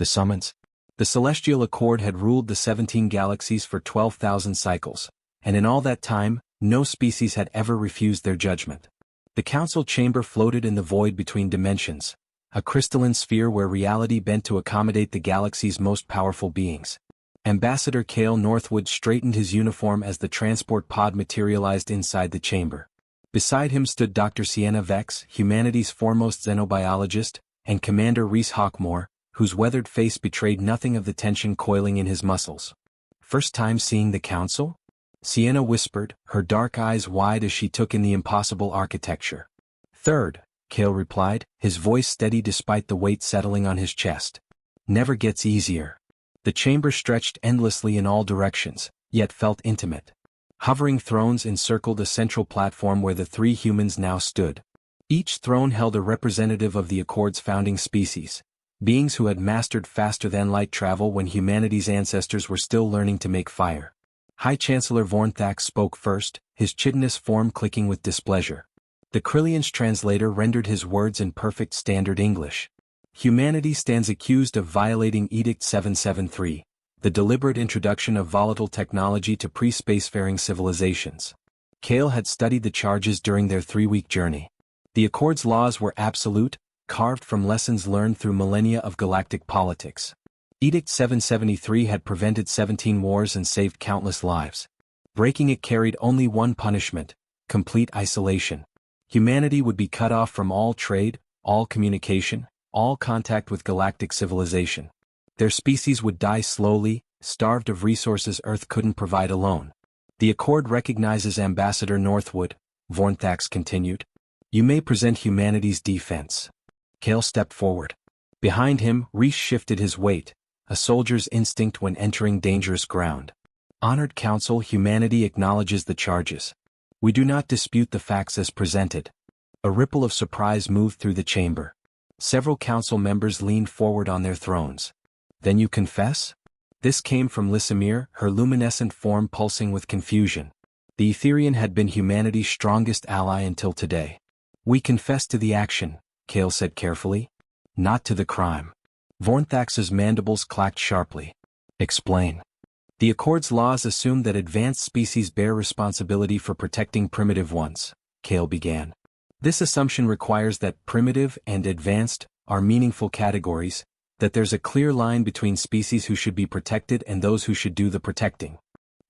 The summons. The celestial accord had ruled the 17 galaxies for 12,000 cycles, and in all that time, no species had ever refused their judgment. The council chamber floated in the void between dimensions, a crystalline sphere where reality bent to accommodate the galaxy's most powerful beings. Ambassador Cale Northwood straightened his uniform as the transport pod materialized inside the chamber. Beside him stood Dr. Sienna Vex, humanity's foremost xenobiologist, and Commander Reese Hawkmore, whose weathered face betrayed nothing of the tension coiling in his muscles. "First time seeing the council?" Sienna whispered, her dark eyes wide as she took in the impossible architecture. "Third," Cale replied, his voice steady despite the weight settling on his chest. "Never gets easier." The chamber stretched endlessly in all directions, yet felt intimate. Hovering thrones encircled a central platform where the three humans now stood. Each throne held a representative of the Accord's founding species, beings who had mastered faster-than-light travel when humanity's ancestors were still learning to make fire. High Chancellor Vornthax spoke first, his chitinous form clicking with displeasure. The Krillian's translator rendered his words in perfect standard English. "Humanity stands accused of violating Edict 773, the deliberate introduction of volatile technology to pre-spacefaring civilizations." Cale had studied the charges during their 3-week journey. The Accord's laws were absolute, carved from lessons learned through millennia of galactic politics. Edict 773 had prevented 17 wars and saved countless lives. Breaking it carried only one punishment: complete isolation. Humanity would be cut off from all trade, all communication, all contact with galactic civilization. Their species would die slowly, starved of resources Earth couldn't provide alone. "The Accord recognizes Ambassador Northwood," Vornthax continued. "You may present humanity's defense." Cale stepped forward. Behind him, Reese shifted his weight, a soldier's instinct when entering dangerous ground. "Honored Council, humanity acknowledges the charges. We do not dispute the facts as presented." A ripple of surprise moved through the chamber. Several council members leaned forward on their thrones. "Then you confess?" This came from Lysimere, her luminescent form pulsing with confusion. The Etherian had been humanity's strongest ally until today. "We confess to the action," Cale said carefully. "Not to the crime." Vornthax's mandibles clacked sharply. "Explain." "The Accord's laws assume that advanced species bear responsibility for protecting primitive ones," Cale began. "This assumption requires that primitive and advanced are meaningful categories, that there's a clear line between species who should be protected and those who should do the protecting."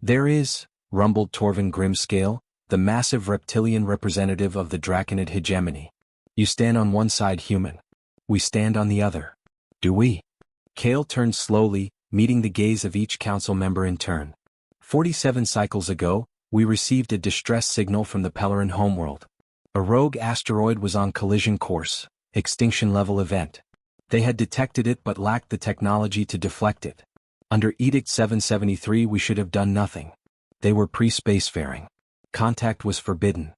"There is," rumbled Torvin Grimscale, the massive reptilian representative of the Draconid hegemony. "You stand on one side, human. We stand on the other." "Do we?" Cale turned slowly, meeting the gaze of each council member in turn. 47 cycles ago, we received a distress signal from the Pellerin homeworld. A rogue asteroid was on collision course, extinction-level event. They had detected it but lacked the technology to deflect it. Under Edict 773 we should have done nothing. They were pre-spacefaring. Contact was forbidden.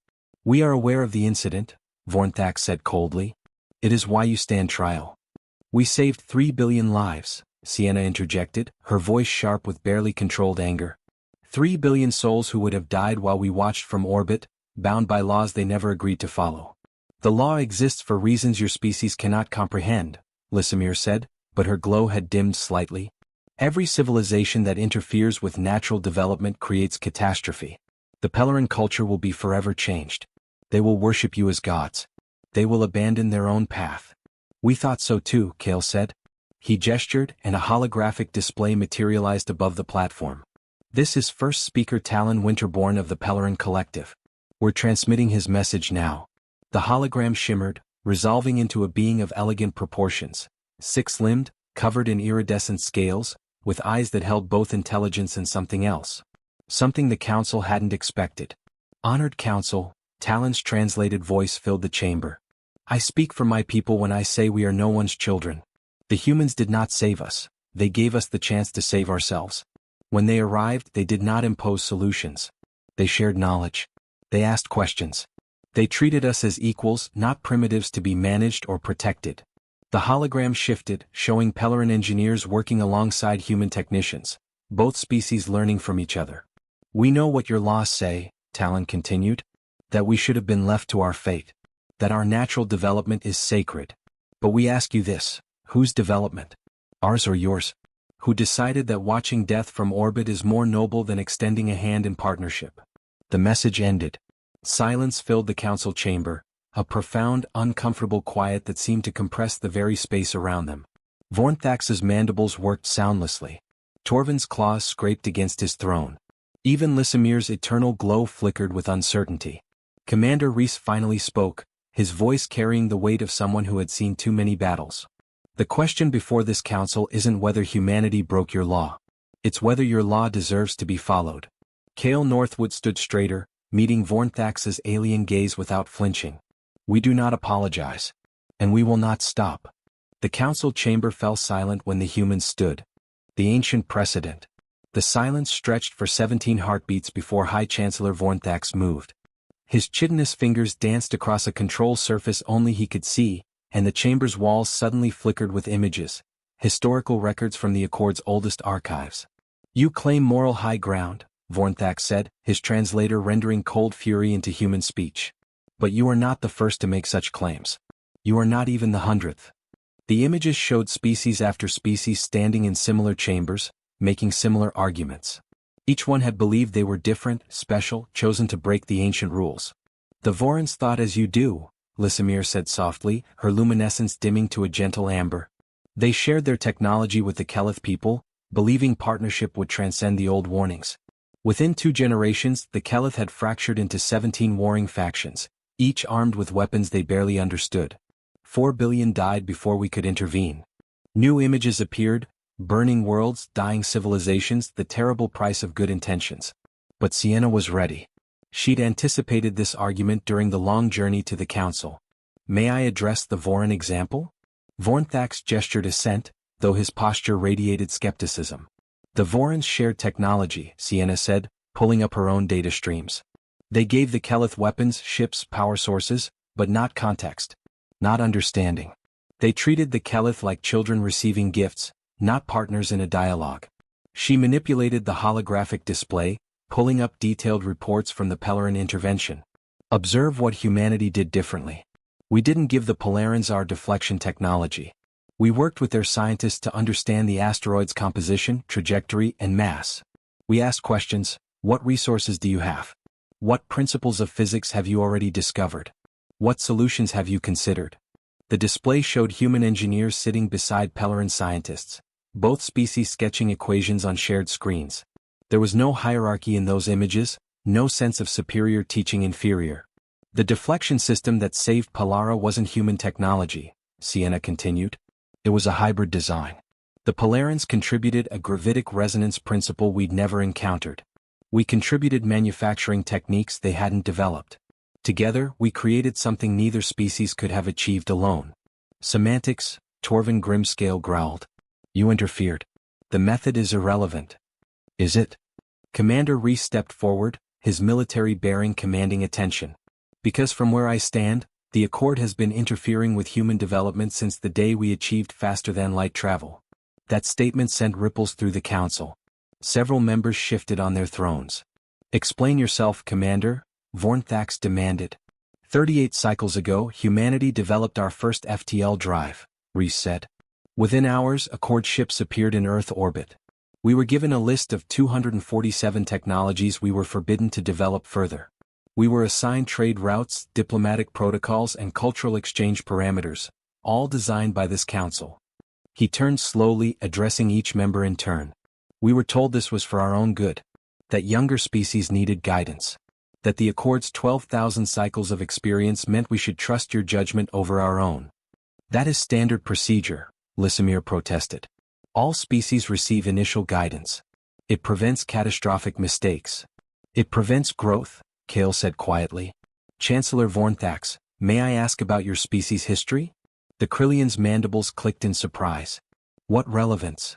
"We are aware of the incident," Vornthax said coldly. "It is why you stand trial." "We saved 3 billion lives," Sienna interjected, her voice sharp with barely controlled anger. 3 billion souls who would have died while we watched from orbit, bound by laws they never agreed to follow. "The law exists for reasons your species cannot comprehend," Lysimere said, but her glow had dimmed slightly. "Every civilization that interferes with natural development creates catastrophe. The Pellerin culture will be forever changed. They will worship you as gods. They will abandon their own path." "We thought so too," Cale said. He gestured, and a holographic display materialized above the platform. "This is First Speaker Talon Winterborn of the Pellerin Collective. We're transmitting his message now." The hologram shimmered, resolving into a being of elegant proportions, 6-limbed, covered in iridescent scales, with eyes that held both intelligence and something else. Something the council hadn't expected. "Honored Council," Talon's translated voice filled the chamber. "I speak for my people when I say we are no one's children. The humans did not save us, they gave us the chance to save ourselves. When they arrived, they did not impose solutions. They shared knowledge. They asked questions. They treated us as equals, not primitives to be managed or protected." The hologram shifted, showing Pellerin engineers working alongside human technicians, both species learning from each other. "We know what your laws say," Talon continued, "that we should have been left to our fate, that our natural development is sacred. But we ask you this: whose development? Ours or yours? Who decided that watching death from orbit is more noble than extending a hand in partnership? The message ended. Silence filled the council chamber, a profound, uncomfortable quiet that seemed to compress the very space around them. Vornthax's mandibles worked soundlessly. Torvin's claws scraped against his throne. Even Lysimir's eternal glow flickered with uncertainty. Commander Reese finally spoke, his voice carrying the weight of someone who had seen too many battles. The question before this council isn't whether humanity broke your law. It's whether your law deserves to be followed. Cale Northwood stood straighter, meeting Vornthax's alien gaze without flinching. We do not apologize. And we will not stop. The council chamber fell silent when the humans stood. The ancient precedent. The silence stretched for 17 heartbeats before High Chancellor Vornthax moved. His chitinous fingers danced across a control surface only he could see, and the chamber's walls suddenly flickered with images, historical records from the Accord's oldest archives. You claim moral high ground, Vornthax said, his translator rendering cold fury into human speech. But you are not the first to make such claims. You are not even the 100th. The images showed species after species standing in similar chambers, making similar arguments. Each one had believed they were different, special, chosen to break the ancient rules. The Vorans thought as you do, Lysimir said softly, her luminescence dimming to a gentle amber. They shared their technology with the Kelith people, believing partnership would transcend the old warnings. Within 2 generations, the Kelith had fractured into 17 warring factions, each armed with weapons they barely understood. 4 billion died before we could intervene. New images appeared, burning worlds, dying civilizations, the terrible price of good intentions. But Sienna was ready. She'd anticipated this argument during the long journey to the council. May I address the Voran example? Vornthax gestured assent, though his posture radiated skepticism. The Vorans shared technology, Sienna said, pulling up her own data streams. They gave the Kelith weapons, ships, power sources, but not context. Not understanding. They treated the Kelith like children receiving gifts, not partners in a dialogue. She manipulated the holographic display, pulling up detailed reports from the Pellerin intervention. Observe what humanity did differently. We didn't give the Polarans our deflection technology. We worked with their scientists to understand the asteroid's composition, trajectory, and mass. We asked questions: what resources do you have? What principles of physics have you already discovered? What solutions have you considered? The display showed human engineers sitting beside Pellerin scientists, both species sketching equations on shared screens. There was no hierarchy in those images, no sense of superior teaching inferior. The deflection system that saved Palara wasn't human technology, Sienna continued. It was a hybrid design. The Polarans contributed a gravitic resonance principle we'd never encountered. We contributed manufacturing techniques they hadn't developed. Together, we created something neither species could have achieved alone. Semantics, Torvin Grimscale growled. You interfered. The method is irrelevant. Is it? Commander Reese stepped forward, his military bearing commanding attention. Because from where I stand, the Accord has been interfering with human development since the day we achieved faster-than-light travel. That statement sent ripples through the council. Several members shifted on their thrones. Explain yourself, Commander, Vornthax demanded. 38 cycles ago, humanity developed our first FTL drive, Reese said. Within hours, Accord ships appeared in Earth orbit. We were given a list of 247 technologies we were forbidden to develop further. We were assigned trade routes, diplomatic protocols, and cultural exchange parameters, all designed by this council. He turned slowly, addressing each member in turn. We were told this was for our own good, that younger species needed guidance, that the Accord's 12,000 cycles of experience meant we should trust your judgment over our own. That is standard procedure, Lysimir protested. All species receive initial guidance. It prevents catastrophic mistakes. It prevents growth, Cale said quietly. Chancellor Vornthax, may I ask about your species' history? The Krillian's mandibles clicked in surprise. What relevance?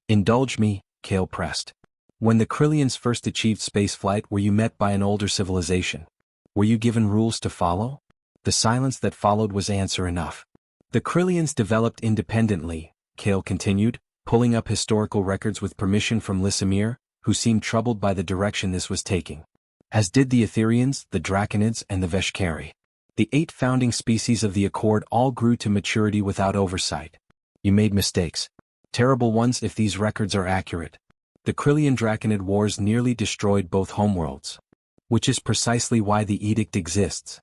Indulge me, Cale pressed. When the Krillians first achieved spaceflight, were you met by an older civilization? Were you given rules to follow? The silence that followed was answer enough. The Krillians developed independently, Cale continued, pulling up historical records with permission from Lysimir, who seemed troubled by the direction this was taking. As did the Etherians, the Draconids, and the Veshkari. The 8 founding species of the Accord all grew to maturity without oversight. You made mistakes. Terrible ones if these records are accurate. The Krillian Draconid Wars nearly destroyed both homeworlds. Which is precisely why the edict exists.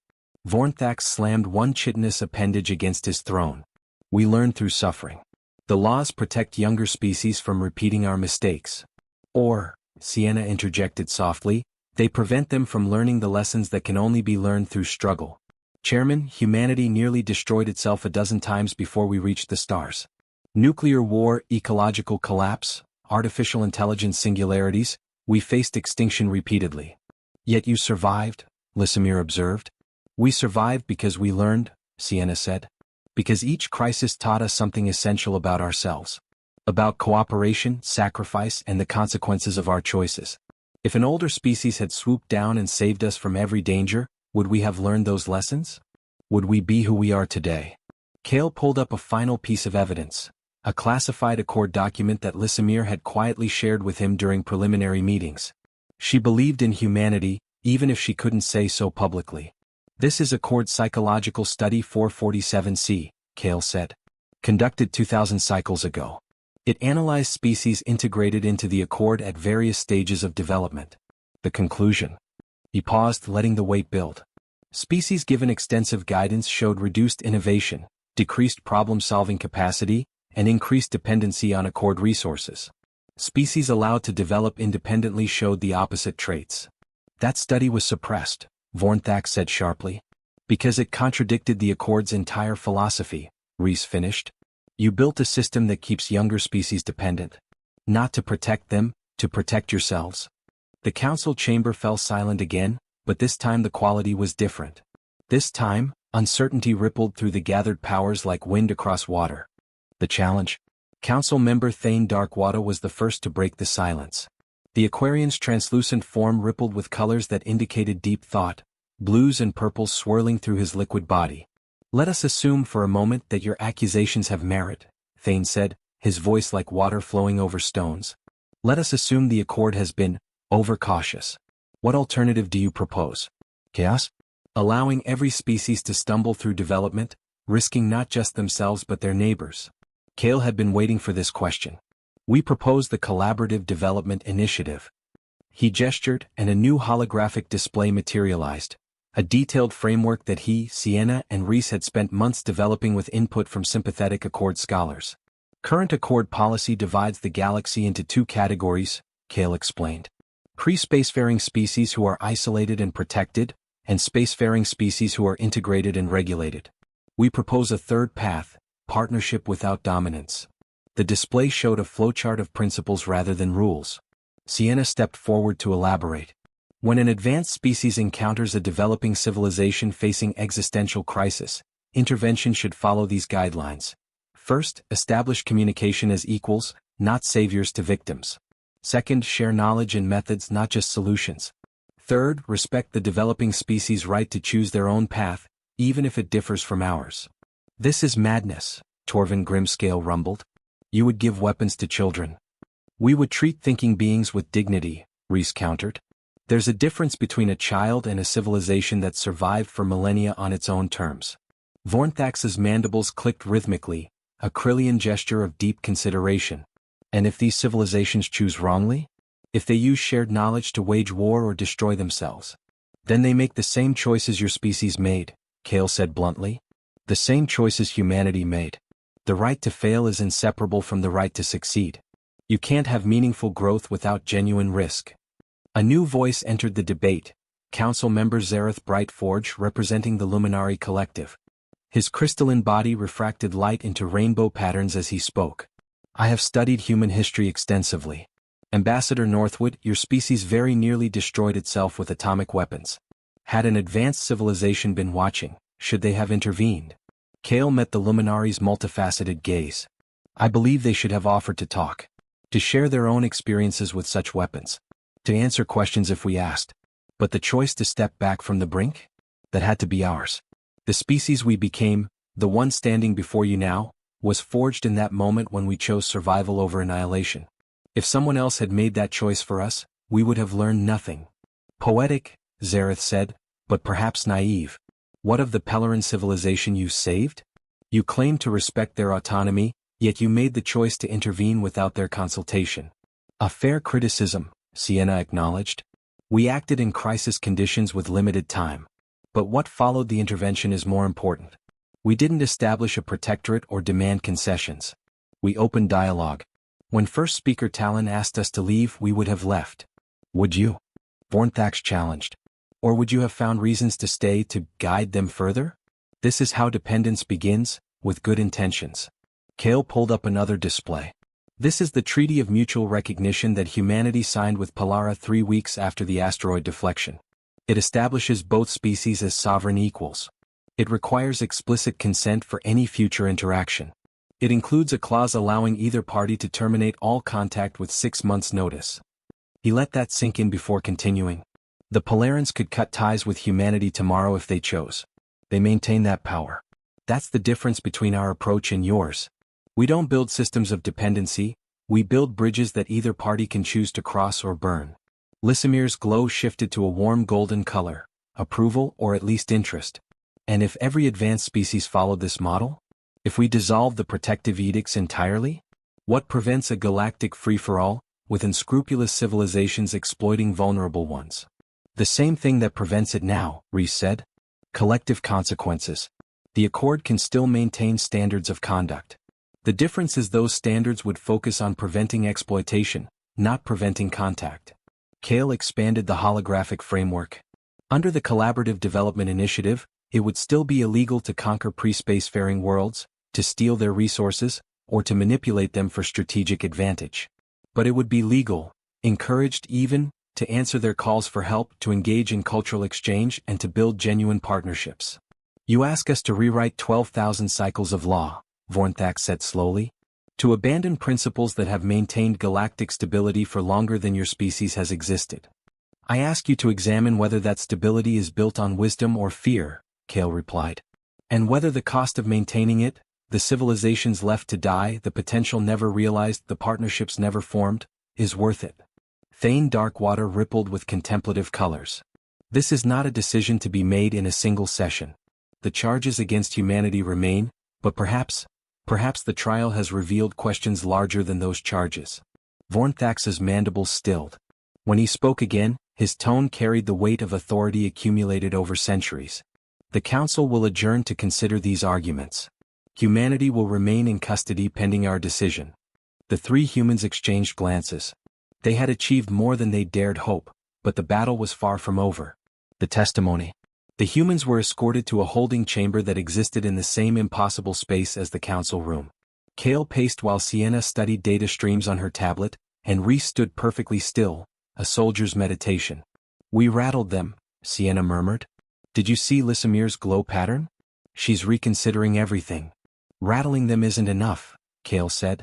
Vornthax slammed one chitinous appendage against his throne. We learn through suffering. The laws protect younger species from repeating our mistakes. Or, Sienna interjected softly, they prevent them from learning the lessons that can only be learned through struggle. Chairman, humanity nearly destroyed itself a dozen times before we reached the stars. Nuclear war, ecological collapse, artificial intelligence singularities, we faced extinction repeatedly. Yet you survived, Lysimir observed. We survived because we learned, Sienna said. Because each crisis taught us something essential about ourselves. About cooperation, sacrifice, and the consequences of our choices. If an older species had swooped down and saved us from every danger, would we have learned those lessons? Would we be who we are today? Kale pulled up a final piece of evidence. A classified Accord document that Lysimir had quietly shared with him during preliminary meetings. She believed in humanity, even if she couldn't say so publicly. This is Accord Psychological Study 447C, Kale said. Conducted 2,000 cycles ago. It analyzed species integrated into the Accord at various stages of development. The conclusion. He paused, letting the weight build. Species given extensive guidance showed reduced innovation, decreased problem-solving capacity, and increased dependency on Accord resources. Species allowed to develop independently showed the opposite traits. That study was suppressed, Vornthax said sharply. Because it contradicted the Accord's entire philosophy, Reese finished. You built a system that keeps younger species dependent. Not to protect them, to protect yourselves. The council chamber fell silent again, but this time the quality was different. This time, uncertainty rippled through the gathered powers like wind across water. The challenge? Council member Thane Darkwater was the first to break the silence. The Aquarian's translucent form rippled with colors that indicated deep thought, blues and purples swirling through his liquid body. Let us assume for a moment that your accusations have merit, Thane said, his voice like water flowing over stones. Let us assume the Accord has been overcautious. What alternative do you propose? Chaos? Allowing every species to stumble through development, risking not just themselves but their neighbors. Kale had been waiting for this question. We propose the Collaborative Development Initiative. He gestured, and a new holographic display materialized. A detailed framework that he, Sienna, and Reese had spent months developing with input from sympathetic Accord scholars. Current Accord policy divides the galaxy into two categories, Kale explained. Pre-spacefaring species who are isolated and protected, and spacefaring species who are integrated and regulated. We propose a third path, partnership without dominance. The display showed a flowchart of principles rather than rules. Sienna stepped forward to elaborate. When an advanced species encounters a developing civilization facing existential crisis, intervention should follow these guidelines. First, establish communication as equals, not saviors to victims. Second, share knowledge and methods, not just solutions. Third, respect the developing species' right to choose their own path, even if it differs from ours. This is madness, Torvin Grimscale rumbled. You would give weapons to children. We would treat thinking beings with dignity, Reese countered. There's a difference between a child and a civilization that survived for millennia on its own terms. Vornthax's mandibles clicked rhythmically, a Krillian gesture of deep consideration. And if these civilizations choose wrongly? If they use shared knowledge to wage war or destroy themselves? Then they make the same choices your species made, Kale said bluntly. The same choices humanity made. The right to fail is inseparable from the right to succeed. You can't have meaningful growth without genuine risk. A new voice entered the debate, Council Member Zareth Brightforge representing the Luminari Collective. His crystalline body refracted light into rainbow patterns as he spoke. I have studied human history extensively. Ambassador Northwood, your species very nearly destroyed itself with atomic weapons. Had an advanced civilization been watching, should they have intervened? Kale met the Luminari's multifaceted gaze. I believe they should have offered to talk. To share their own experiences with such weapons. To answer questions if we asked. But the choice to step back from the brink? That had to be ours. The species we became, the one standing before you now, was forged in that moment when we chose survival over annihilation. If someone else had made that choice for us, we would have learned nothing. Poetic, Zareth said, but perhaps naive. What of the Pellerin civilization you saved? You claim to respect their autonomy, Yet you made the choice to intervene without their consultation. A fair criticism, Sienna acknowledged. We acted in crisis conditions with limited time. But what followed the intervention is more important. We didn't establish a protectorate or demand concessions. We opened dialogue. When first speaker Talon asked us to leave, we would have left. Would you? Vornthax challenged. Or would you have found reasons to stay to guide them further? This is how dependence begins, with good intentions. Kale pulled up another display. This is the Treaty of Mutual Recognition that humanity signed with Palara 3 weeks after the asteroid deflection. It establishes both species as sovereign equals. It requires explicit consent for any future interaction. It includes a clause allowing either party to terminate all contact with 6 months' notice. He let that sink in before continuing. The Polarans could cut ties with humanity tomorrow if they chose. They maintain that power. That's the difference between our approach and yours. We don't build systems of dependency, we build bridges that either party can choose to cross or burn. Lysimir's glow shifted to a warm golden color, approval or at least interest. And if every advanced species followed this model? If we dissolve the protective edicts entirely? What prevents a galactic free-for-all, with unscrupulous civilizations exploiting vulnerable ones? The same thing that prevents it now, Reese said. Collective consequences. The Accord can still maintain standards of conduct. The difference is those standards would focus on preventing exploitation, not preventing contact. Kale expanded the holographic framework. Under the Collaborative Development Initiative, it would still be illegal to conquer pre-spacefaring worlds, to steal their resources, or to manipulate them for strategic advantage. But it would be legal, encouraged even, to answer their calls for help, to engage in cultural exchange and to build genuine partnerships. You ask us to rewrite 12,000 cycles of law, Vornthax said slowly. To abandon principles that have maintained galactic stability for longer than your species has existed. I ask you to examine whether that stability is built on wisdom or fear, Kale replied. And whether the cost of maintaining it, the civilizations left to die, the potential never realized, the partnerships never formed, is worth it. Thane Darkwater rippled with contemplative colors. This is not a decision to be made in a single session. The charges against humanity remain, but perhaps the trial has revealed questions larger than those charges. Vornthax's mandibles stilled. When he spoke again, his tone carried the weight of authority accumulated over centuries. The Council will adjourn to consider these arguments. Humanity will remain in custody pending our decision. The 3 humans exchanged glances. They had achieved more than they dared hope, but the battle was far from over. The testimony. The humans were escorted to a holding chamber that existed in the same impossible space as the Council room. Kale paced while Sienna studied data streams on her tablet, and Reese stood perfectly still, a soldier's meditation. We rattled them, Sienna murmured. Did you see Lysimir's glow pattern? She's reconsidering everything. Rattling them isn't enough, Kale said.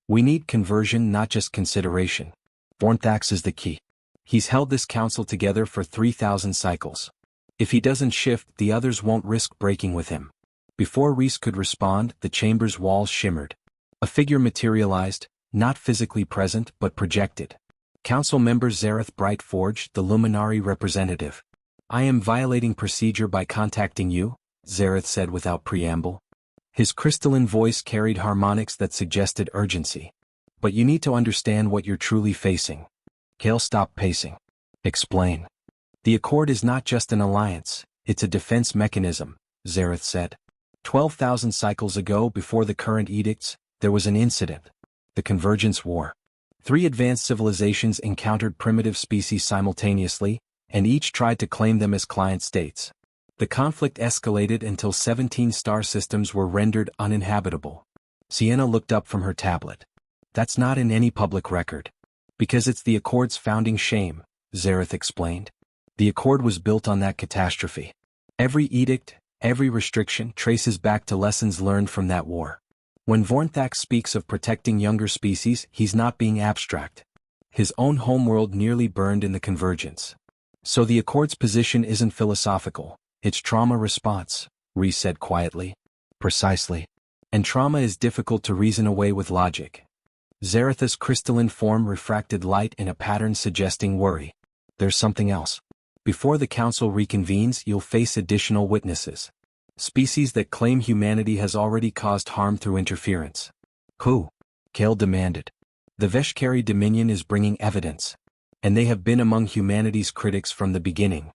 We need conversion, not just consideration. Vornthax is the key. He's held this council together for 3,000 cycles. If he doesn't shift, the others won't risk breaking with him. Before Reese could respond, the chamber's walls shimmered. A figure materialized, not physically present but projected. Council member Zareth Brightforge, the Luminari representative. I am violating procedure by contacting you, Zareth said without preamble. His crystalline voice carried harmonics that suggested urgency. But you need to understand what you're truly facing. Kale stopped pacing. Explain. The Accord is not just an alliance, it's a defense mechanism, Zareth said. 12,000 cycles ago, before the current edicts, there was an incident. The Convergence War. 3 advanced civilizations encountered primitive species simultaneously, and each tried to claim them as client states. The conflict escalated until 17 star systems were rendered uninhabitable. Sienna looked up from her tablet. That's not in any public record. Because it's the Accord's founding shame, Zareth explained. The Accord was built on that catastrophe. Every edict, every restriction traces back to lessons learned from that war. When Vornthax speaks of protecting younger species, he's not being abstract. His own homeworld nearly burned in the Convergence. So the Accord's position isn't philosophical, it's trauma response, Reese said quietly. Precisely. And trauma is difficult to reason away with logic. Zareth's crystalline form refracted light in a pattern suggesting worry. There's something else. Before the Council reconvenes, you'll face additional witnesses. Species that claim humanity has already caused harm through interference. Who? Kale demanded. The Veshkari Dominion is bringing evidence. And they have been among humanity's critics from the beginning.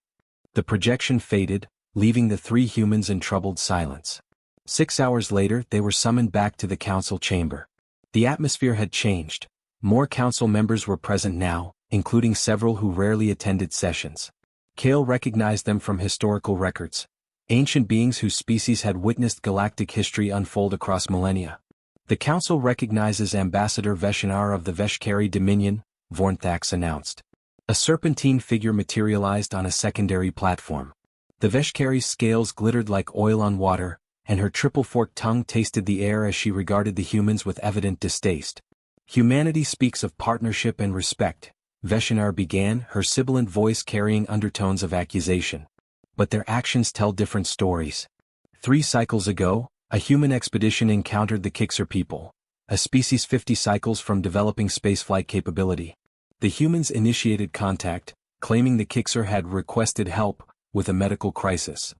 The projection faded, leaving the three humans in troubled silence. 6 hours later they were summoned back to the council chamber. The atmosphere had changed. More council members were present now, including several who rarely attended sessions. Kale recognized them from historical records. Ancient beings whose species had witnessed galactic history unfold across millennia. The council recognizes Ambassador Veshinar of the Veshkari Dominion, Vornthax announced. A serpentine figure materialized on a secondary platform. The Veshkari's scales glittered like oil on water, and her triple-forked tongue tasted the air as she regarded the humans with evident distaste. Humanity speaks of partnership and respect, Veshinar began, her sibilant voice carrying undertones of accusation. But their actions tell different stories. 3 cycles ago, a human expedition encountered the Kixer people, a species 50 cycles from developing spaceflight capability. The humans initiated contact, claiming the Kixer had requested help with a medical crisis.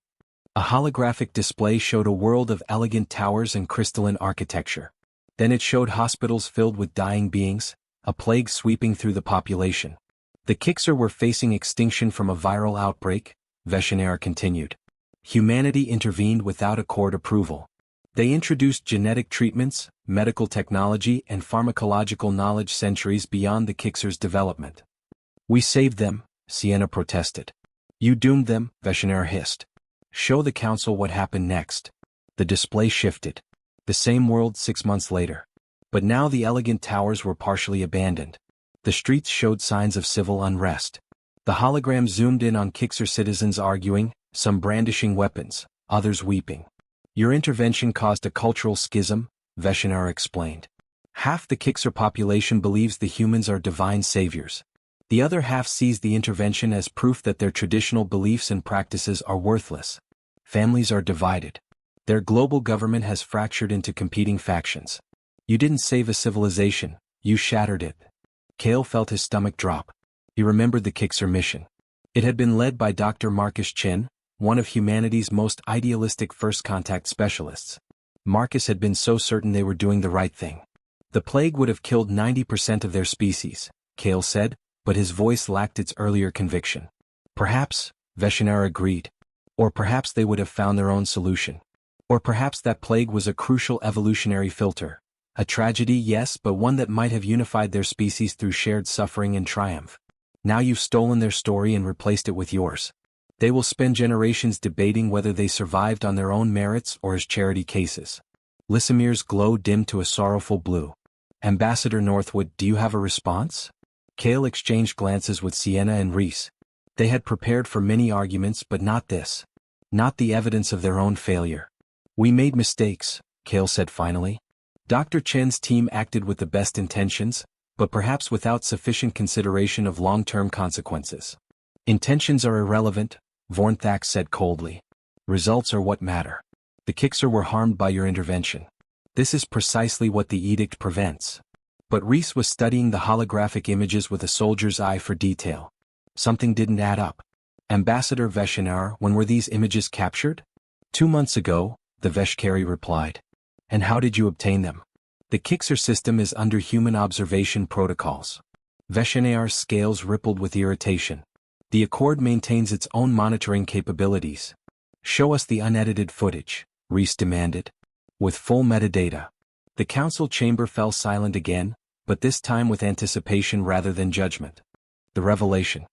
A holographic display showed a world of elegant towers and crystalline architecture. Then it showed hospitals filled with dying beings, a plague sweeping through the population. The Kixer were facing extinction from a viral outbreak, Veshinar continued. Humanity intervened without a court approval. They introduced genetic treatments, medical technology and pharmacological knowledge centuries beyond the Kixer's development. We saved them, Sienna protested. You doomed them, Veshinar hissed. Show the council what happened next. The display shifted. The same world 6 months later. But now the elegant towers were partially abandoned. The streets showed signs of civil unrest. The hologram zoomed in on Kixer citizens arguing, some brandishing weapons, others weeping. Your intervention caused a cultural schism, Veshinar explained. Half the Kixer population believes the humans are divine saviors. The other half sees the intervention as proof that their traditional beliefs and practices are worthless. Families are divided. Their global government has fractured into competing factions. You didn't save a civilization, you shattered it. Kale felt his stomach drop. He remembered the Kixer mission. It had been led by Dr. Marcus Chen, one of humanity's most idealistic first contact specialists. Marcus had been so certain they were doing the right thing. The plague would have killed 90% of their species, Kale said, but his voice lacked its earlier conviction. Perhaps, Veshinar agreed. Or perhaps they would have found their own solution. Or perhaps that plague was a crucial evolutionary filter. A tragedy, yes, but one that might have unified their species through shared suffering and triumph. Now you've stolen their story and replaced it with yours. They will spend generations debating whether they survived on their own merits or as charity cases. Lysimir's glow dimmed to a sorrowful blue. Ambassador Northwood, do you have a response? Kale exchanged glances with Sienna and Reese. They had prepared for many arguments but not this. Not the evidence of their own failure. We made mistakes, Kale said finally. Dr. Chen's team acted with the best intentions, but perhaps without sufficient consideration of long-term consequences. Intentions are irrelevant, Vornthax said coldly. Results are what matter. The Kixer were harmed by your intervention. This is precisely what the edict prevents. But Reese was studying the holographic images with a soldier's eye for detail. Something didn't add up. Ambassador Veshinar, when were these images captured? 2 months ago, the Veshkari replied. And how did you obtain them? The Kixer system is under human observation protocols. Veshinar's scales rippled with irritation. The Accord maintains its own monitoring capabilities. Show us the unedited footage, Reese demanded. With full metadata. The council chamber fell silent again, but this time with anticipation rather than judgment. The revelation.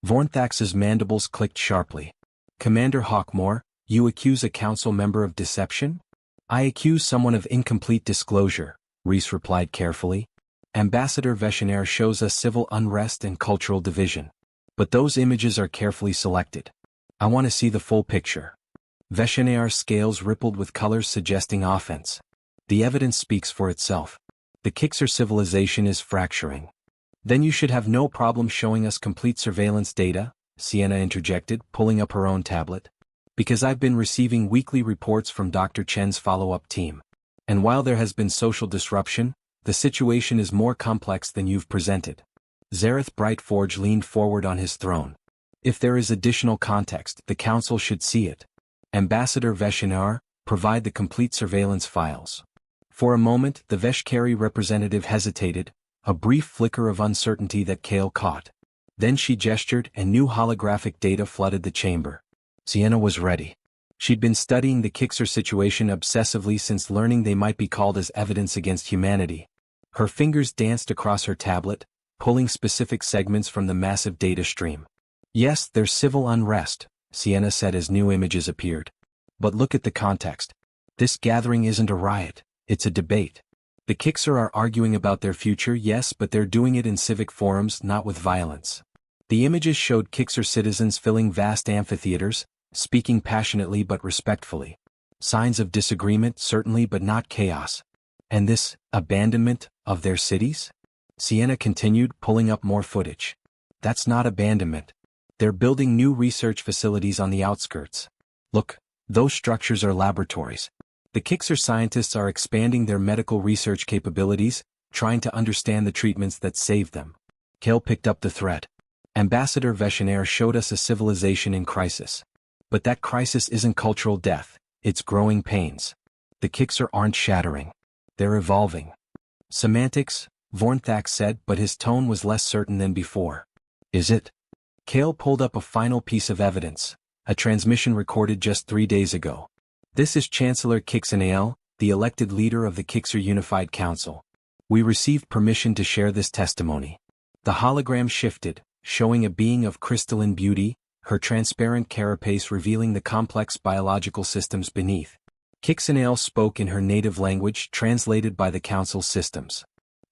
Vornthax's mandibles clicked sharply. Commander Hawkmoor, you accuse a council member of deception? I accuse someone of incomplete disclosure, Reese replied carefully. Ambassador Veshinar shows us civil unrest and cultural division. But those images are carefully selected. I want to see the full picture. Veshinar's scales rippled with colors suggesting offense. The evidence speaks for itself. The Kixer civilization is fracturing. Then you should have no problem showing us complete surveillance data, Sienna interjected, pulling up her own tablet. Because I've been receiving weekly reports from Dr. Chen's follow-up team. And while there has been social disruption, the situation is more complex than you've presented. Zareth Brightforge leaned forward on his throne. If there is additional context, the council should see it. Ambassador Veshinar, provide the complete surveillance files. For a moment, the Veshkari representative hesitated, a brief flicker of uncertainty that Kale caught. Then she gestured and new holographic data flooded the chamber. Sienna was ready. She'd been studying the Kixer situation obsessively since learning they might be called as evidence against humanity. Her fingers danced across her tablet, pulling specific segments from the massive data stream. Yes, there's civil unrest, Sienna said as new images appeared. But look at the context. This gathering isn't a riot, it's a debate. The Kixer are arguing about their future, yes, but they're doing it in civic forums, not with violence. The images showed Kixer citizens filling vast amphitheaters, speaking passionately but respectfully. Signs of disagreement, certainly, but not chaos. And this abandonment of their cities? Sienna continued, pulling up more footage. That's not abandonment. They're building new research facilities on the outskirts. Look, those structures are laboratories. The Kixer scientists are expanding their medical research capabilities, trying to understand the treatments that saved them. Kale picked up the thread. Ambassador Veshenaire showed us a civilization in crisis. But that crisis isn't cultural death, it's growing pains. The Kixer aren't shattering. They're evolving. Semantics, Vornthax said, but his tone was less certain than before. Is it? Kale pulled up a final piece of evidence, a transmission recorded just 3 days ago. This is Chancellor Kixanael, the elected leader of the Kixer Unified Council. We received permission to share this testimony. The hologram shifted, showing a being of crystalline beauty, her transparent carapace revealing the complex biological systems beneath. Kixanael spoke in her native language, translated by the Council's systems.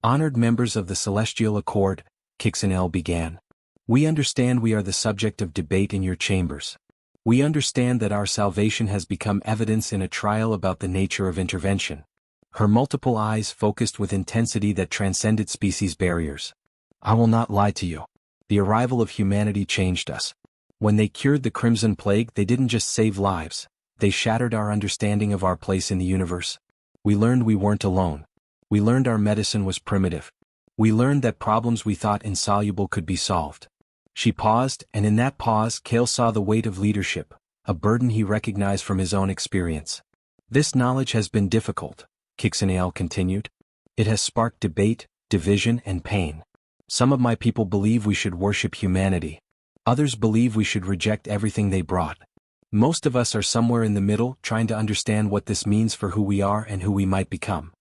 Honored members of the Celestial Accord, Kixanael began. We understand we are the subject of debate in your chambers. We understand that our salvation has become evidence in a trial about the nature of intervention. Her multiple eyes focused with intensity that transcended species barriers. I will not lie to you. The arrival of humanity changed us. When they cured the Crimson Plague, they didn't just save lives, they shattered our understanding of our place in the universe. We learned we weren't alone. We learned our medicine was primitive. We learned that problems we thought insoluble could be solved. She paused, and in that pause, Kale saw the weight of leadership, a burden he recognized from his own experience. This knowledge has been difficult, Kixanael continued. It has sparked debate, division, and pain. Some of my people believe we should worship humanity. Others believe we should reject everything they brought. Most of us are somewhere in the middle, trying to understand what this means for who we are and who we might become.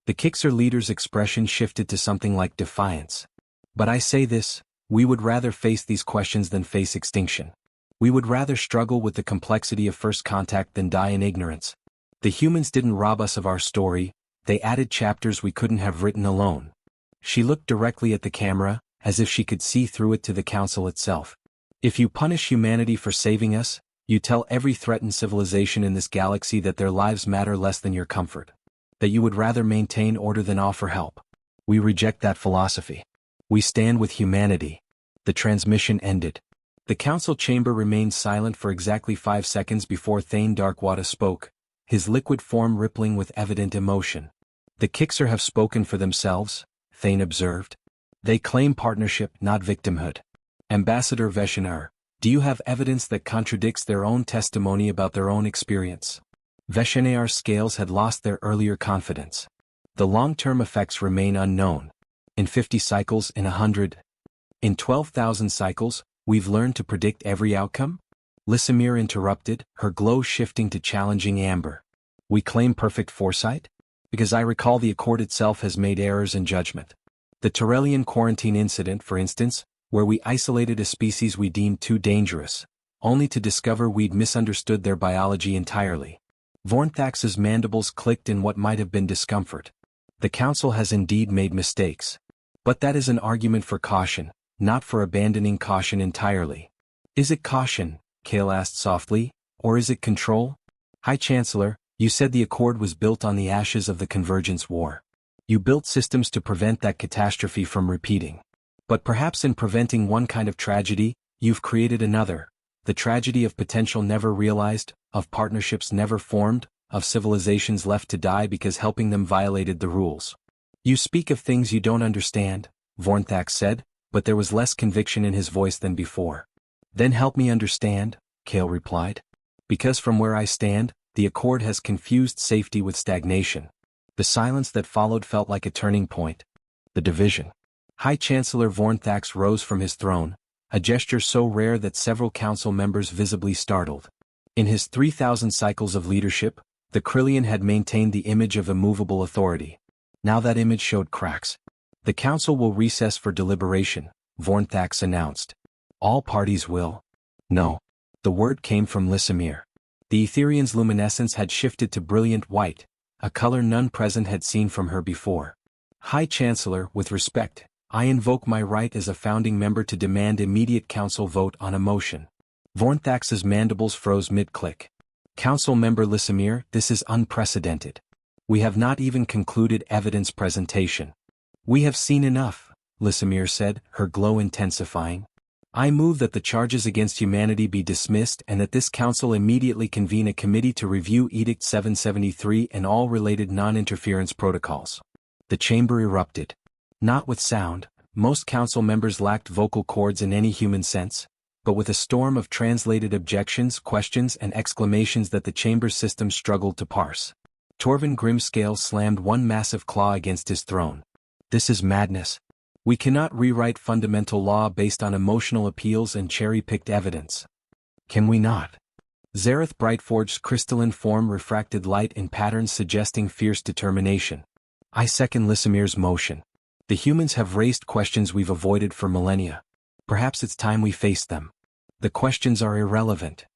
The Kixer leader's expression shifted to something like defiance. But I say this, we would rather face these questions than face extinction. We would rather struggle with the complexity of first contact than die in ignorance. The humans didn't rob us of our story, they added chapters we couldn't have written alone. She looked directly at the camera, as if she could see through it to the Council itself. If you punish humanity for saving us, you tell every threatened civilization in this galaxy that their lives matter less than your comfort. That you would rather maintain order than offer help. We reject that philosophy. We stand with humanity. The transmission ended. The council chamber remained silent for exactly 5 seconds before Thane Darkwater spoke, his liquid form rippling with evident emotion. The Kixer have spoken for themselves, Thane observed. They claim partnership, not victimhood. Ambassador Veshenaire, do you have evidence that contradicts their own testimony about their own experience? Veshenaire's scales had lost their earlier confidence. The long-term effects remain unknown. In 50 cycles, in 100, in 12,000 cycles, we've learned to predict every outcome? Lysimir interrupted, her glow shifting to challenging amber. We claim perfect foresight? Because I recall the Accord itself has made errors in judgment. The Torellian quarantine incident, for instance, where we isolated a species we deemed too dangerous, only to discover we'd misunderstood their biology entirely. Vornthax's mandibles clicked in what might have been discomfort. The Council has indeed made mistakes. But that is an argument for caution, not for abandoning caution entirely. Is it caution, Kale asked softly, or is it control? High Chancellor, you said the Accord was built on the ashes of the Convergence War. You built systems to prevent that catastrophe from repeating. But perhaps in preventing one kind of tragedy, you've created another, the tragedy of potential never realized, of partnerships never formed, of civilizations left to die because helping them violated the rules. You speak of things you don't understand, Vornthax said, but there was less conviction in his voice than before. Then help me understand, Kale replied. Because from where I stand, the Accord has confused safety with stagnation. The silence that followed felt like a turning point. The division. High Chancellor Vornthax rose from his throne, a gesture so rare that several council members visibly startled. In his 3,000 cycles of leadership, the Krillian had maintained the image of immovable authority. Now that image showed cracks. The council will recess for deliberation, Vornthax announced. All parties will. No. The word came from Lysimir. The Etherian's luminescence had shifted to brilliant white, a color none present had seen from her before. High Chancellor, with respect, I invoke my right as a founding member to demand immediate council vote on a motion. Vornthax's mandibles froze mid-click. Council member Lysimir, this is unprecedented. We have not even concluded evidence presentation. We have seen enough, Lysimir said, her glow intensifying. I move that the charges against humanity be dismissed and that this council immediately convene a committee to review Edict 773 and all related non-interference protocols. The chamber erupted. Not with sound, most council members lacked vocal cords in any human sense, but with a storm of translated objections, questions and exclamations that the chamber's system struggled to parse. Torvin Grimscale slammed one massive claw against his throne. This is madness. We cannot rewrite fundamental law based on emotional appeals and cherry-picked evidence. Can we not? Zareth Brightforge's crystalline form refracted light in patterns suggesting fierce determination. I second Lysimir's motion. The humans have raised questions we've avoided for millennia. Perhaps it's time we face them. The questions are irrelevant.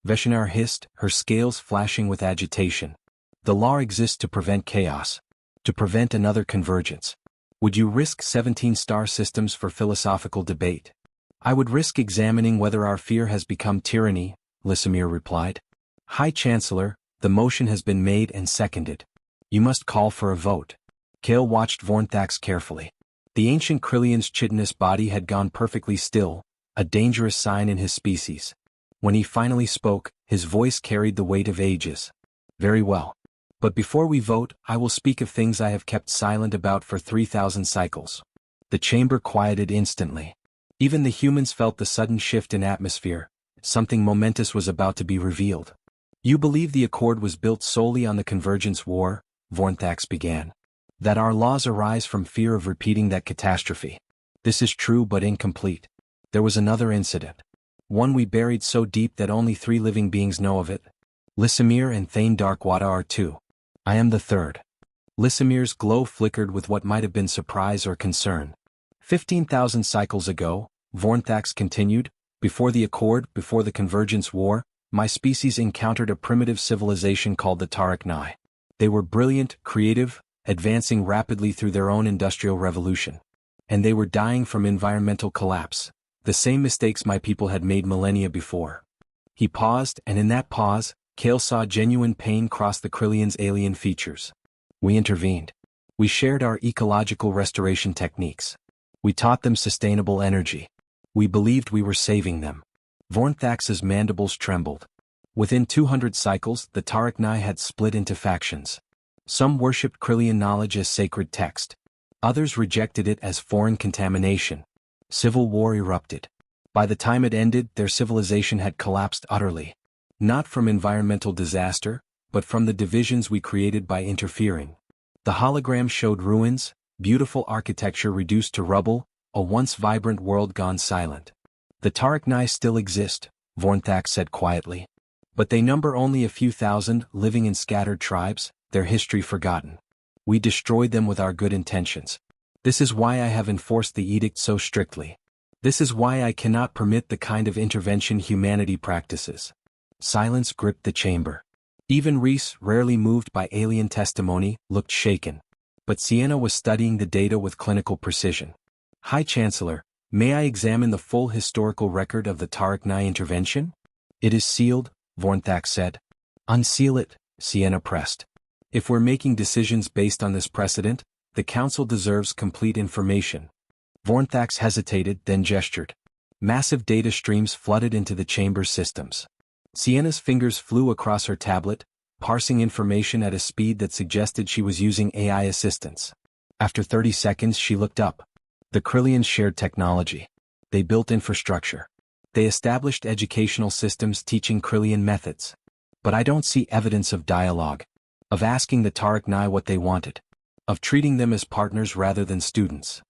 Veshinar hissed, her scales flashing with agitation. The law exists to prevent chaos. To prevent another convergence. Would you risk 17 star systems for philosophical debate? I would risk examining whether our fear has become tyranny, Lysimir replied. High Chancellor, the motion has been made and seconded. You must call for a vote. Kale watched Vornthax carefully. The ancient Krillian's chitinous body had gone perfectly still, a dangerous sign in his species. When he finally spoke, his voice carried the weight of ages. Very well. But before we vote, I will speak of things I have kept silent about for 3,000 cycles. The chamber quieted instantly. Even the humans felt the sudden shift in atmosphere. Something momentous was about to be revealed. You believe the Accord was built solely on the Convergence War, Vornthax began. That our laws arise from fear of repeating that catastrophe. This is true but incomplete. There was another incident. One we buried so deep that only 3 living beings know of it. Lysimir and Thane Darkwada are 2. I am the 3rd. Lysimir's glow flickered with what might have been surprise or concern. 15,000 cycles ago, Vornthax continued, before the Accord, before the Convergence War, my species encountered a primitive civilization called the Tarakni. They were brilliant, creative, advancing rapidly through their own industrial revolution. And they were dying from environmental collapse, the same mistakes my people had made millennia before. He paused, and in that pause, Kale saw genuine pain cross the Krillian's alien features. We intervened. We shared our ecological restoration techniques. We taught them sustainable energy. We believed we were saving them. Vornthax's mandibles trembled. Within 200 cycles, the Tarakni had split into factions. Some worshipped Krillian knowledge as sacred text. Others rejected it as foreign contamination. Civil war erupted. By the time it ended, their civilization had collapsed utterly. Not from environmental disaster, but from the divisions we created by interfering. The hologram showed ruins, beautiful architecture reduced to rubble, a once vibrant world gone silent. The Tarakni still exist, Vornthax said quietly. But they number only a few thousand, living in scattered tribes, their history forgotten. We destroyed them with our good intentions. This is why I have enforced the edict so strictly. This is why I cannot permit the kind of intervention humanity practices. Silence gripped the chamber. Even Reese, rarely moved by alien testimony, looked shaken. But Sienna was studying the data with clinical precision. High Chancellor, may I examine the full historical record of the Tarakni intervention? It is sealed, Vornthax said. Unseal it, Sienna pressed. If we're making decisions based on this precedent, the Council deserves complete information. Vornthax hesitated, then gestured. Massive data streams flooded into the chamber's systems. Sienna's fingers flew across her tablet, parsing information at a speed that suggested she was using AI assistance. After 30 seconds she looked up. The Krillians shared technology. They built infrastructure. They established educational systems teaching Krillian methods. But I don't see evidence of dialogue. of asking the Tarakni what they wanted, of treating them as partners rather than students.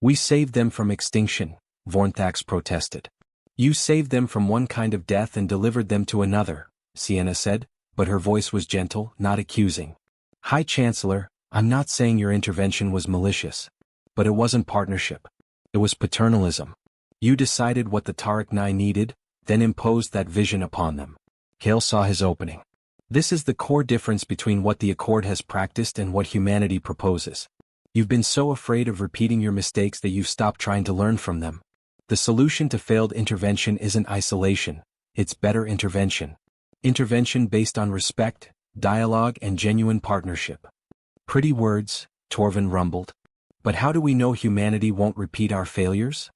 We saved them from extinction, Vornthax protested. You saved them from one kind of death and delivered them to another, Sienna said, but her voice was gentle, not accusing. High Chancellor, I'm not saying your intervention was malicious. But it wasn't partnership. It was paternalism. You decided what the Tarakni needed, then imposed that vision upon them. Kale saw his opening. This is the core difference between what the Accord has practiced and what humanity proposes. You've been so afraid of repeating your mistakes that you've stopped trying to learn from them. The solution to failed intervention isn't isolation, it's better intervention. Intervention based on respect, dialogue and genuine partnership. Pretty words, Torvin rumbled. But how do we know humanity won't repeat our failures?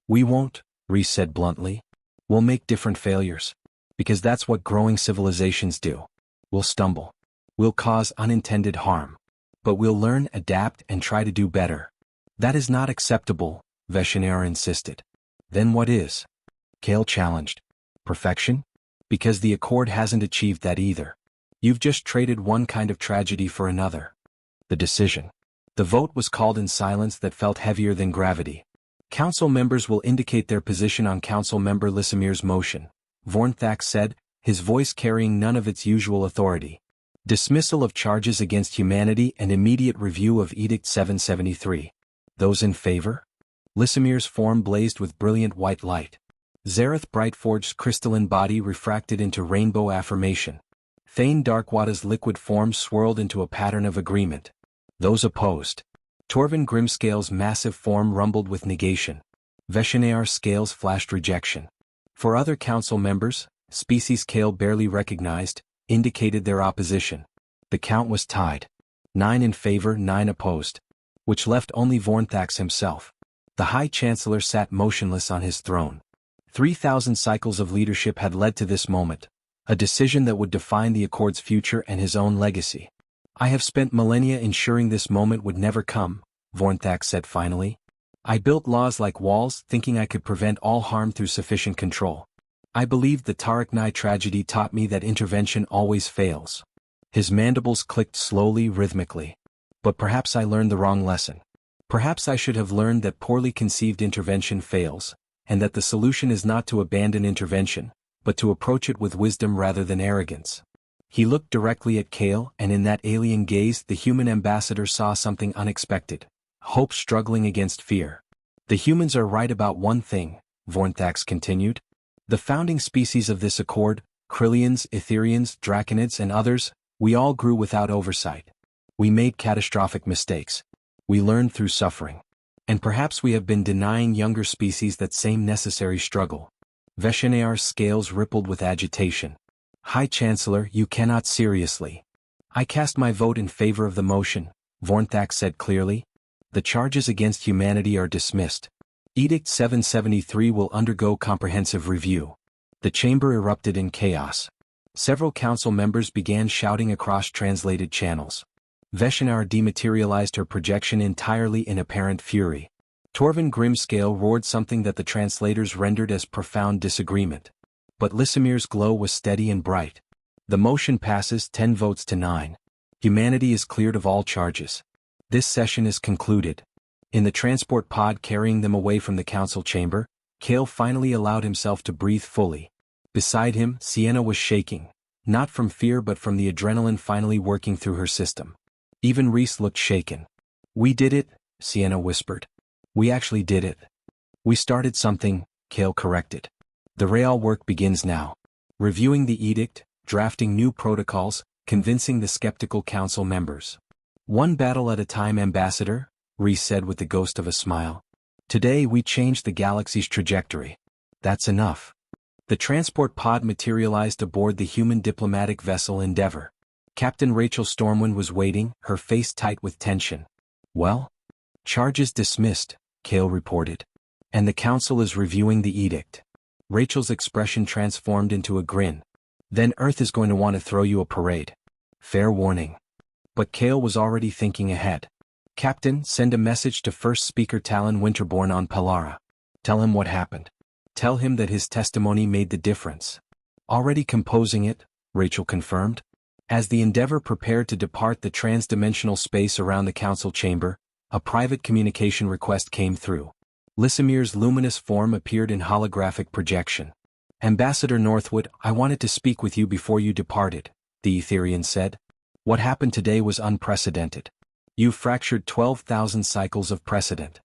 We won't, Reese said bluntly. We'll make different failures. Because that's what growing civilizations do. We'll stumble. We'll cause unintended harm. But we'll learn, adapt, and try to do better. That is not acceptable, Veshenaar insisted. Then what is? Kale challenged. Perfection? Because the Accord hasn't achieved that either. You've just traded one kind of tragedy for another. The decision. The vote was called in silence that felt heavier than gravity. Council members will indicate their position on Council Member Lysimir's motion, Vornthax said, his voice carrying none of its usual authority. Dismissal of charges against humanity and immediate review of Edict 773. Those in favor? Lysimir's form blazed with brilliant white light. Zareth Brightforge's crystalline body refracted into rainbow affirmation. Thane Darkwada's liquid form swirled into a pattern of agreement. Those opposed. Torvin Grimscale's massive form rumbled with negation. Veshenaar's scales flashed rejection. For other council members, species Kale barely recognized, indicated their opposition. The count was tied. 9 in favor, 9 opposed. Which left only Vornthax himself. The High Chancellor sat motionless on his throne. 3,000 cycles of leadership had led to this moment. A decision that would define the Accord's future and his own legacy. I have spent millennia ensuring this moment would never come, Vornthax said finally. I built laws like walls, thinking I could prevent all harm through sufficient control. I believed the Tarakni tragedy taught me that intervention always fails. His mandibles clicked slowly, rhythmically. But perhaps I learned the wrong lesson. Perhaps I should have learned that poorly conceived intervention fails, and that the solution is not to abandon intervention, but to approach it with wisdom rather than arrogance. He looked directly at Kale, and in that alien gaze the human ambassador saw something unexpected. Hope struggling against fear. The humans are right about one thing, Vornthax continued. The founding species of this Accord, Krillians, Etherians, Draconids and others, we all grew without oversight. We made catastrophic mistakes. We learned through suffering. And perhaps we have been denying younger species that same necessary struggle. Veshenaar's scales rippled with agitation. High Chancellor, you cannot seriously. I cast my vote in favor of the motion, Vornthax said clearly. The charges against humanity are dismissed. Edict 773 will undergo comprehensive review. The chamber erupted in chaos. Several council members began shouting across translated channels. Veshenaar dematerialized her projection entirely in apparent fury. Torvin Grimscale roared something that the translators rendered as profound disagreement. But Lysimir's glow was steady and bright. The motion passes 10 votes to 9. Humanity is cleared of all charges. This session is concluded. In the transport pod carrying them away from the council chamber, Kale finally allowed himself to breathe fully. Beside him, Sienna was shaking, not from fear but from the adrenaline finally working through her system. Even Reese looked shaken. We did it, Sienna whispered. We actually did it. We started something, Kale corrected. The real work begins now. Reviewing the edict, drafting new protocols, convincing the skeptical council members. One battle at a time, Ambassador, Reese said with the ghost of a smile. Today we changed the galaxy's trajectory. That's enough. The transport pod materialized aboard the human diplomatic vessel Endeavor. Captain Rachel Stormwind was waiting, her face tight with tension. Well? Charges dismissed, Kale reported. And the council is reviewing the edict. Rachel's expression transformed into a grin. Then Earth is going to want to throw you a parade. Fair warning. But Kale was already thinking ahead. Captain, send a message to First Speaker Talon Winterborn on Palara. Tell him what happened. Tell him that his testimony made the difference. Already composing it, Rachel confirmed. As the Endeavour prepared to depart the transdimensional space around the council chamber, a private communication request came through. Lysimir's luminous form appeared in holographic projection. Ambassador Northwood, I wanted to speak with you before you departed, the Etherian said. What happened today was unprecedented. You've fractured 12,000 cycles of precedent.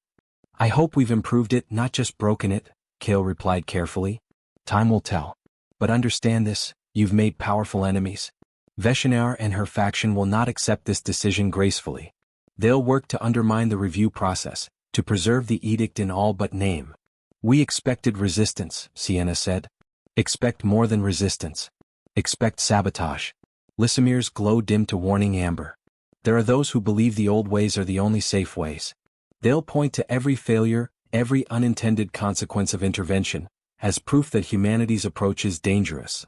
I hope we've improved it, not just broken it, Kale replied carefully. Time will tell. But understand this, you've made powerful enemies. Veshinar and her faction will not accept this decision gracefully. They'll work to undermine the review process, to preserve the edict in all but name. We expected resistance, Sienna said. Expect more than resistance. Expect sabotage. Lysimir's glow dimmed to warning amber. There are those who believe the old ways are the only safe ways. They'll point to every failure, every unintended consequence of intervention, as proof that humanity's approach is dangerous.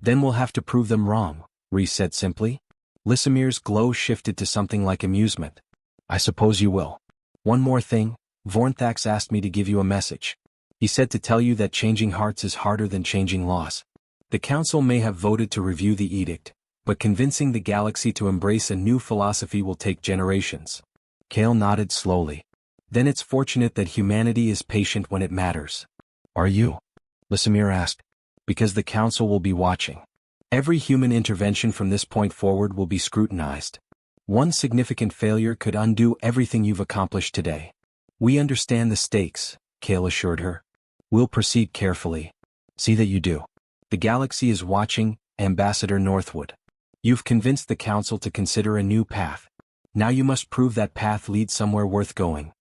Then we'll have to prove them wrong, Reese said simply. Lysimir's glow shifted to something like amusement. I suppose you will. One more thing, Vornthax asked me to give you a message. He said to tell you that changing hearts is harder than changing laws. The council may have voted to review the edict, but convincing the galaxy to embrace a new philosophy will take generations. Kale nodded slowly. Then it's fortunate that humanity is patient when it matters. Are you? Lysimir asked. Because the council will be watching. Every human intervention from this point forward will be scrutinized. One significant failure could undo everything you've accomplished today. We understand the stakes, Kale assured her. We'll proceed carefully. See that you do. The galaxy is watching, Ambassador Northwood. You've convinced the council to consider a new path. Now you must prove that path leads somewhere worth going.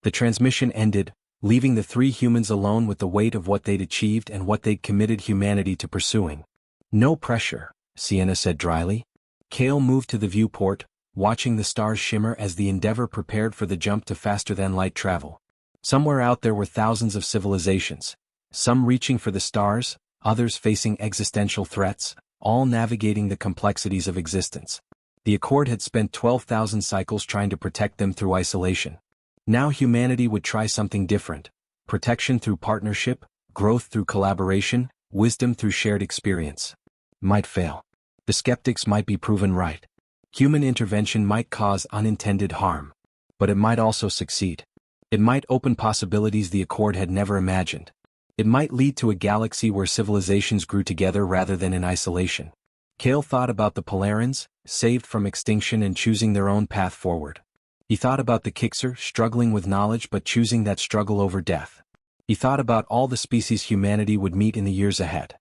The transmission ended, leaving the three humans alone with the weight of what they'd achieved and what they'd committed humanity to pursuing. No pressure, Sienna said dryly. Kale moved to the viewport, watching the stars shimmer as the Endeavour prepared for the jump to faster-than-light travel. Somewhere out there were thousands of civilizations, some reaching for the stars, others facing existential threats, all navigating the complexities of existence. The Accord had spent 12,000 cycles trying to protect them through isolation. Now humanity would try something different. Protection through partnership, growth through collaboration, wisdom through shared experience. Might fail. The skeptics might be proven right. Human intervention might cause unintended harm. But it might also succeed. It might open possibilities the Accord had never imagined. It might lead to a galaxy where civilizations grew together rather than in isolation. Kale thought about the Polarans, saved from extinction and choosing their own path forward. He thought about the Kixer, struggling with knowledge but choosing that struggle over death. He thought about all the species humanity would meet in the years ahead.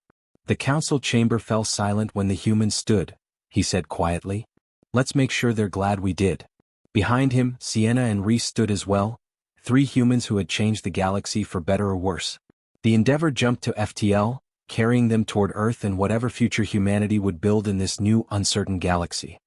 The council chamber fell silent when the humans stood, he said quietly. Let's make sure they're glad we did. Behind him, Sienna and Reese stood as well, three humans who had changed the galaxy for better or worse. The Endeavour jumped to FTL, carrying them toward Earth and whatever future humanity would build in this new, uncertain galaxy.